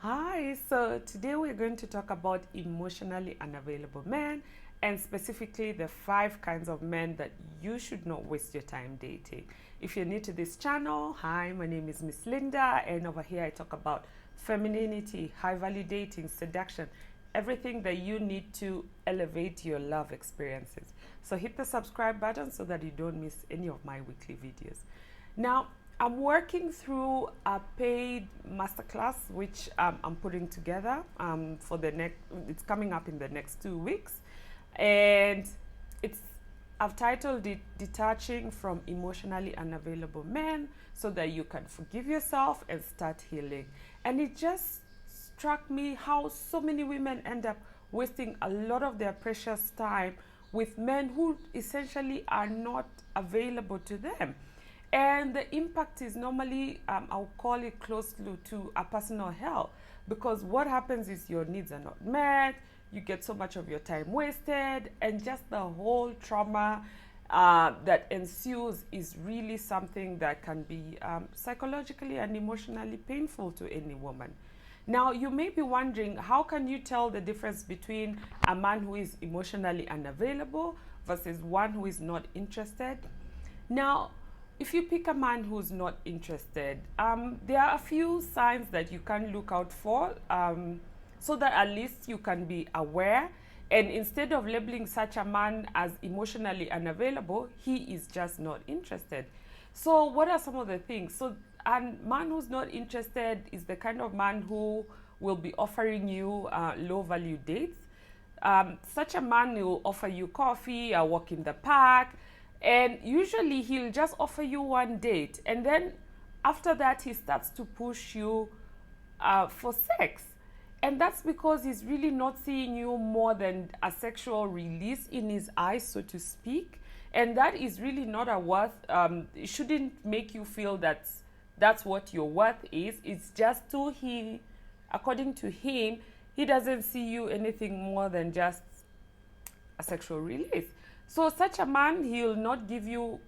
Hi, so today we're going to talk about emotionally unavailable men and specifically the 5 kinds of men that you should not waste your time dating. If you're new to this channel, hi, my name is Miss Linda, and over here I talk about femininity, high value dating, seduction, everything that you need to elevate your love experiences. So hit the subscribe button so that you don't miss any of my weekly videos. Now, I'm working through a paid masterclass which I'm putting together for the next. It's coming up in the next 2 weeks, and it's I've titled it "Detaching from Emotionally Unavailable Men," so that you can forgive yourself and start healing. And it just struck me how so many women end up wasting a lot of their precious time with men who essentially are not available to them. And the impact is normally, I'll call it close to a personal hell, because what happens is your needs are not met, you get so much of your time wasted, and just the whole trauma that ensues is really something that can be psychologically and emotionally painful to any woman. Now, you may be wondering, how can you tell the difference between a man who is emotionally unavailable versus one who is not interested? Now, if you pick a man who's not interested, there are a few signs that you can look out for, so that at least you can be aware. And instead of labeling such a man as emotionally unavailable, he is just not interested. So, what are some of the things? So, a man who's not interested is the kind of man who will be offering you low value dates. Such a man will offer you coffee, a walk in the park, and usually he'll just offer you one date, and then after that he starts to push you for sex. And that's because he's really not seeing you more than a sexual release in his eyes, so to speak. And that is really not a worth, it shouldn't make you feel that that's what your worth is. It's just according to him, he doesn't see you anything more than just a sexual release. So such a man, he'll not give you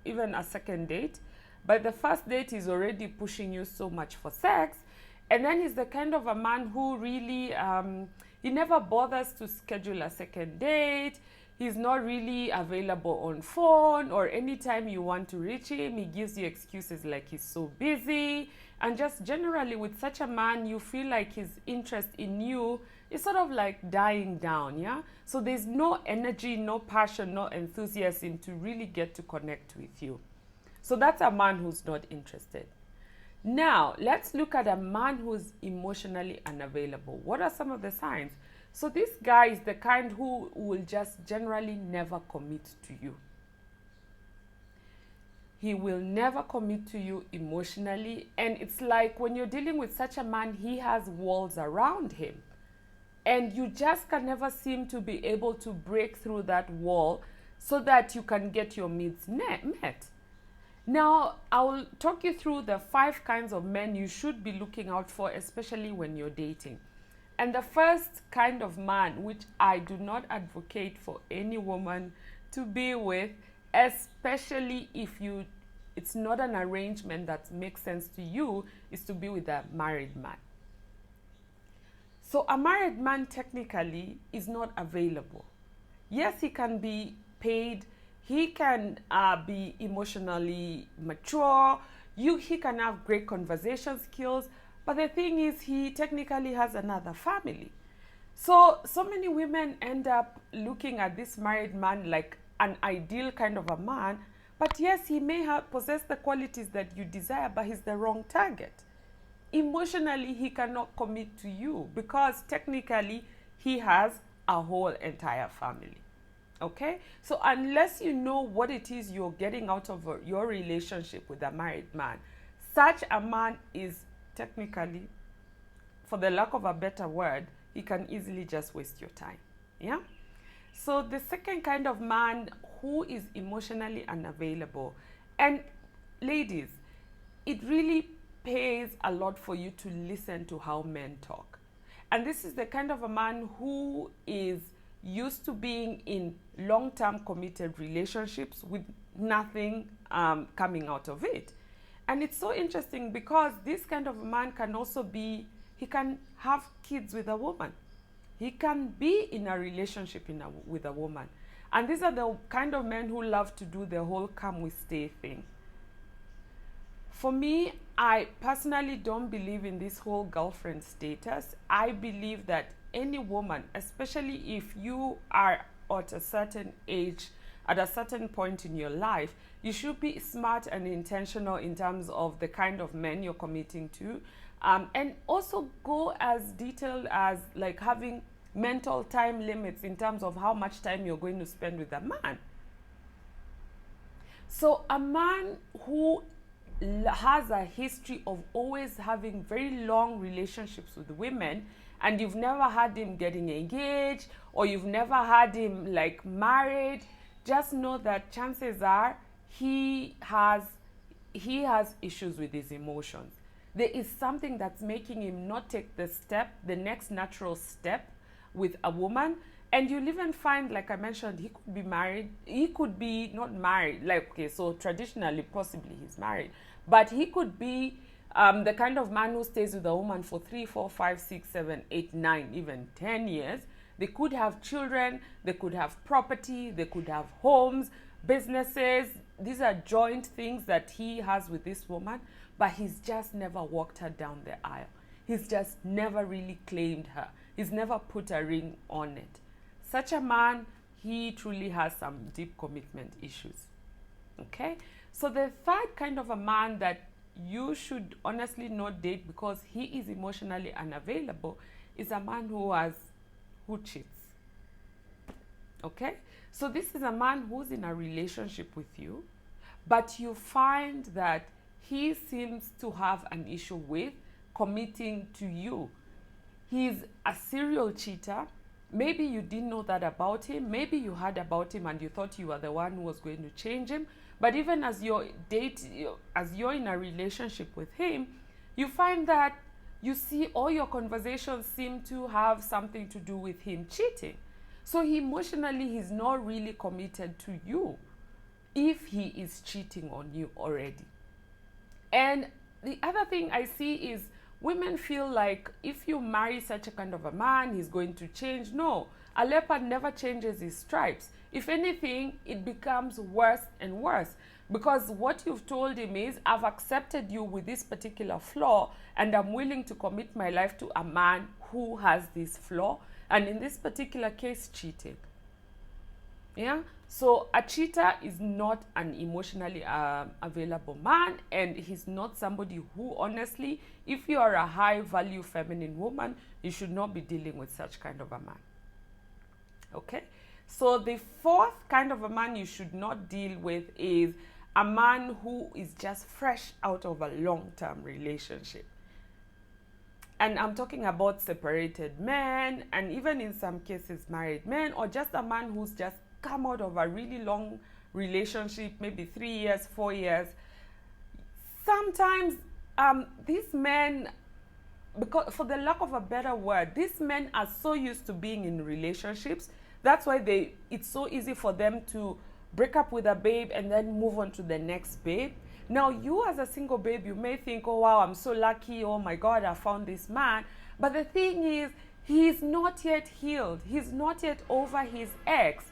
even a second date. But the first date is already pushing you so much for sex. And then he's the kind of a man who really, he never bothers to schedule a second date. He's not really available on phone, or anytime you want to reach him, he gives you excuses like he's so busy. And just generally with such a man, you feel like his interest in you is sort of like dying down, yeah? So there's no energy, no passion, no enthusiasm to really get to connect with you. So that's a man who's not interested. Now, let's look at a man who's emotionally unavailable. What are some of the signs? So this guy is the kind who will just generally never commit to you. He will never commit to you emotionally. And it's like when you're dealing with such a man, he has walls around him. And you just can never seem to be able to break through that wall so that you can get your needs met. Now, I'll talk you through the 5 kinds of men you should be looking out for, especially when you're dating. And the first kind of man, which I do not advocate for any woman to be with, especially if it's not an arrangement that makes sense to you, is to be with a married man. So a married man technically is not available. Yes, he can be paid. He can be emotionally mature. He can have great conversation skills. But the thing is, he technically has another family. So many women end up looking at this married man like an ideal kind of a man. But yes, he may possess the qualities that you desire, but he's the wrong target. Emotionally, he cannot commit to you because technically he has a whole entire family. Okay, so unless you know what it is you're getting out of your relationship with a married man, such a man is technically, for the lack of a better word, he can easily just waste your time. Yeah. So the second kind of man who is emotionally unavailable, and ladies, it really pays a lot for you to listen to how men talk. And this is the kind of a man who is used to being in long-term committed relationships with nothing coming out of it. And it's so interesting because this kind of a man can also be he can have kids with a woman. He can be in a relationship with a woman. And these are the kind of men who love to do the whole come we stay thing. For me, I personally don't believe in this whole girlfriend status. I believe that any woman, especially if you are at a certain age, at a certain point in your life, you should be smart and intentional in terms of the kind of men you're committing to. And also go as detailed as like having mental time limits in terms of how much time you're going to spend with a man. So a man who has a history of always having very long relationships with women, and you've never had him getting engaged, or you've never had him like married, just know that chances are he has issues with his emotions. There is something that's making him not take the next natural step with a woman. And you'll even find, like I mentioned, he could be married, he could be not married, like, okay, so traditionally, possibly he's married, but he could be the kind of man who stays with a woman for 3, 4, 5, 6, 7, 8, 9, even 10 years. They could have children, they could have property, they could have homes, businesses. These are joint things that he has with this woman, but he's just never walked her down the aisle. He's just never really claimed her. He's never put a ring on it. Such a man, he truly has some deep commitment issues. Okay? So the third kind of a man that you should honestly not date because he is emotionally unavailable is a man who cheats. Okay? So this is a man who's in a relationship with you, but you find that he seems to have an issue with committing to you. He's a serial cheater. Maybe you didn't know that about him. Maybe you heard about him and you thought you were the one who was going to change him. But even as you're in a relationship with him, you find that you see all your conversations seem to have something to do with him cheating. So emotionally, he's not really committed to you if he is cheating on you already. And the other thing I see is women feel like if you marry such a kind of a man, he's going to change. No, a leopard never changes his stripes. If anything, it becomes worse and worse, because what you've told him is, I've accepted you with this particular flaw and I'm willing to commit my life to a man who has this flaw, and in this particular case, cheating. Yeah, so a cheater is not an emotionally available man, and he's not somebody who, honestly, if you are a high value feminine woman, you should not be dealing with such kind of a man. Okay, so the fourth kind of a man you should not deal with is a man who is just fresh out of a long-term relationship. And I'm talking about separated men, and even in some cases married men, or just a man who's just come out of a really long relationship, maybe 3 years, 4 years. Sometimes these men, because for the lack of a better word, these men are so used to being in relationships. That's why it's so easy for them to break up with a babe and then move on to the next babe. Now, you as a single babe, you may think, oh wow, I'm so lucky, oh my God, I found this man. But the thing is, he's not yet healed. He's not yet over his ex.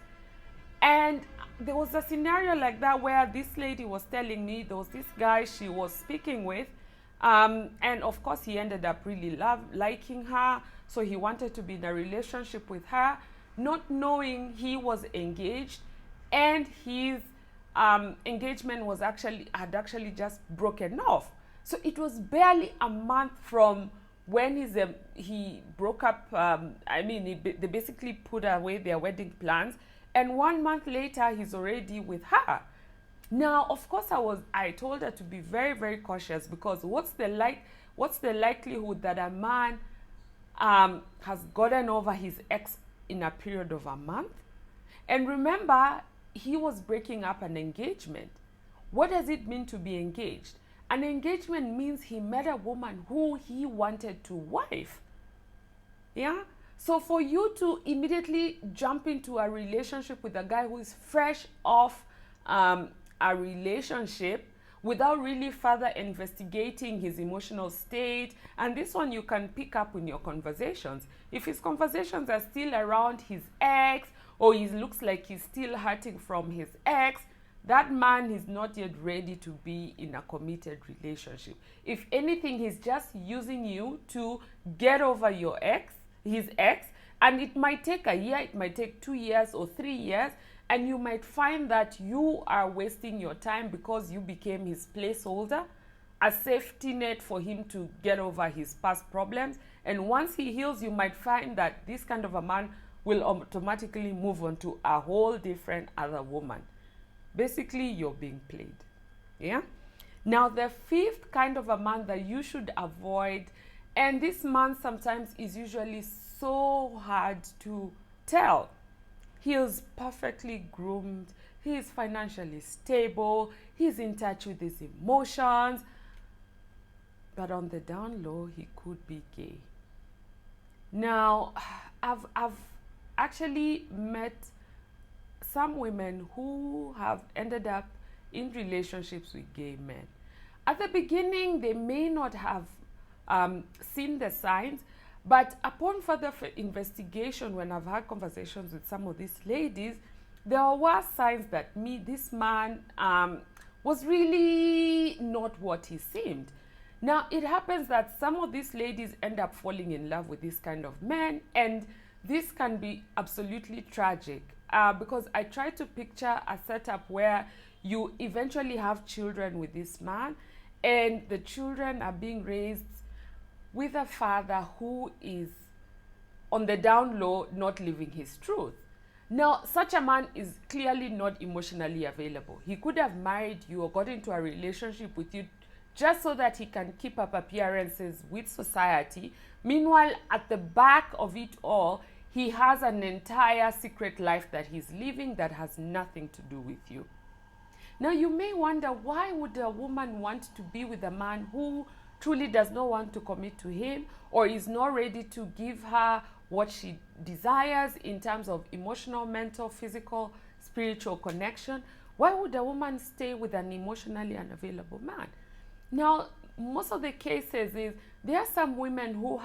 And there was a scenario like that where this lady was telling me there was this guy she was speaking with, and of course he ended up really liking her, so he wanted to be in a relationship with her, not knowing he was engaged, and his engagement had actually just broken off. So it was barely a month from when he broke up. They basically put away their wedding plans. And 1 month later, he's already with her. Now, of course, I told her to be very, very cautious, because what's the likelihood that a man has gotten over his ex in a period of a month? And remember, he was breaking up an engagement. What does it mean to be engaged? An engagement means he met a woman who he wanted to wife. Yeah? So for you to immediately jump into a relationship with a guy who is fresh off a relationship without really further investigating his emotional state. And this one you can pick up in your conversations. If his conversations are still around his ex, or he looks like he's still hurting from his ex, that man is not yet ready to be in a committed relationship. If anything, he's just using you to get over your ex, his ex, and it might take a year, it might take 2 years or 3 years, and you might find that you are wasting your time because you became his placeholder, a safety net for him to get over his past problems. And once he heals, you might find that this kind of a man will automatically move on to a whole different other woman. Basically, you're being played. Yeah? Now, the fifth kind of a man that you should avoid, and this man sometimes is usually so hard to tell. He is perfectly groomed. He is financially stable. He's in touch with his emotions. But on the down low, he could be gay. Now, I've actually met some women who have ended up in relationships with gay men. At the beginning, they may not have seen the signs, but upon further investigation, when I've had conversations with some of these ladies, there were signs that this man was really not what he seemed. Now, it happens that some of these ladies end up falling in love with this kind of men, and this can be absolutely tragic because I try to picture a setup where you eventually have children with this man, and the children are being raised with a father who is on the down low, not living his truth. Now, such a man is clearly not emotionally available. He could have married you or got into a relationship with you just so that he can keep up appearances with society. Meanwhile, at the back of it all, he has an entire secret life that he's living that has nothing to do with you. Now, you may wonder, why would a woman want to be with a man who truly does not want to commit to him, or is not ready to give her what she desires in terms of emotional, mental, physical, spiritual connection? Why would a woman stay with an emotionally unavailable man? Now, most of the cases is there are some women who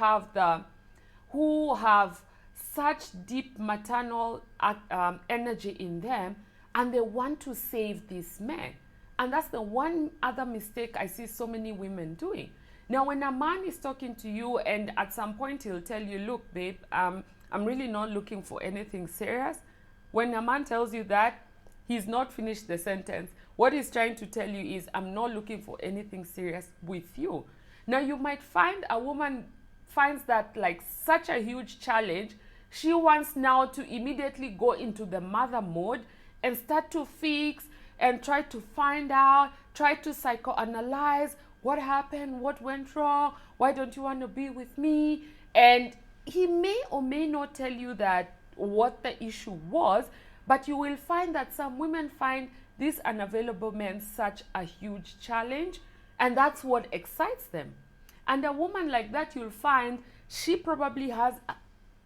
have such deep maternal energy in them, and they want to save these men. And that's the one other mistake I see so many women doing. Now, when a man is talking to you and at some point he'll tell you, look, babe, I'm really not looking for anything serious. When a man tells you that, he's not finished the sentence. What he's trying to tell you is, I'm not looking for anything serious with you. Now, you might find a woman finds that like such a huge challenge. She wants now to immediately go into the mother mode and start to fix and try to find out, try to psychoanalyze what happened, what went wrong, why don't you want to be with me? And he may or may not tell you that what the issue was, but you will find that some women find these unavailable men such a huge challenge, and that's what excites them. And a woman like that, you'll find she probably has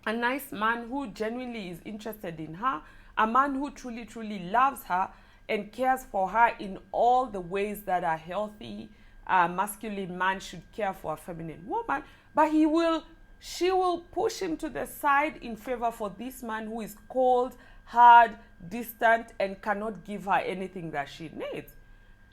a nice man who genuinely is interested in her, a man who truly, truly loves her and cares for her in all the ways that a healthy masculine man should care for a feminine woman, but she will push him to the side in favor for this man who is cold, hard, distant, and cannot give her anything that she needs.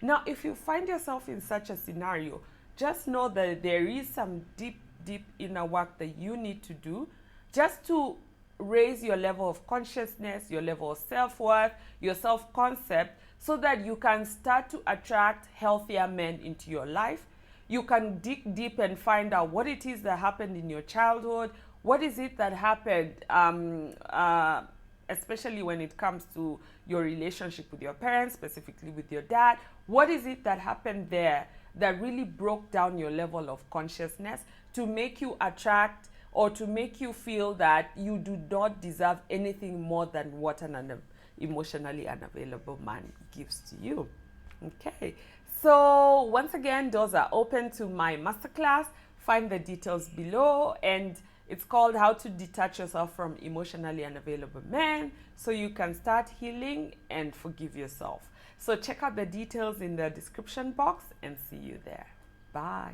Now, if you find yourself in such a scenario, just know that there is some deep, deep inner work that you need to do just to raise your level of consciousness, your level of self-worth, your self-concept, so that you can start to attract healthier men into your life. You can dig deep and find out what it is that happened in your childhood. What is it that happened, especially when it comes to your relationship with your parents, specifically with your dad? What is it that happened there that really broke down your level of consciousness to make you attract or to make you feel that you do not deserve anything more than what an emotionally unavailable man gives to you? Okay, so once again, doors are open to my masterclass. Find the details below, and it's called How to Detach Yourself from Emotionally Unavailable Men, so you can start healing and forgive yourself. So check out the details in the description box and see you there. Bye.